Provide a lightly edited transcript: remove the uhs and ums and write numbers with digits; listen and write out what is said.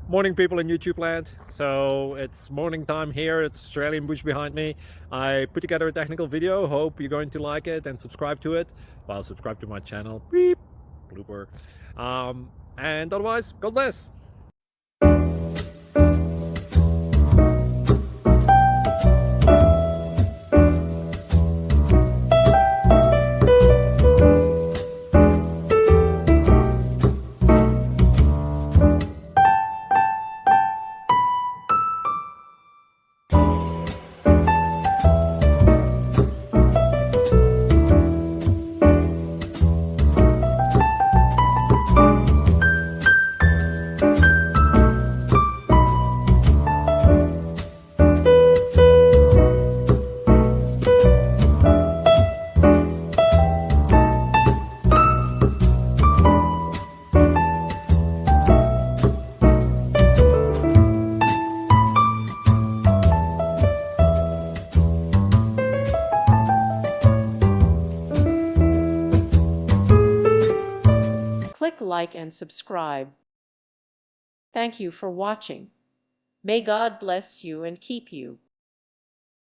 Morning, people in YouTube land. So it's morning time here. It's Australian bush behind me. I put together a technical video. Hope you're going to like it and subscribe to it. Well, subscribe to my channel. Beep. Blooper. And otherwise, God bless. Click like and subscribe. Thank you for watching. May God bless you and keep you.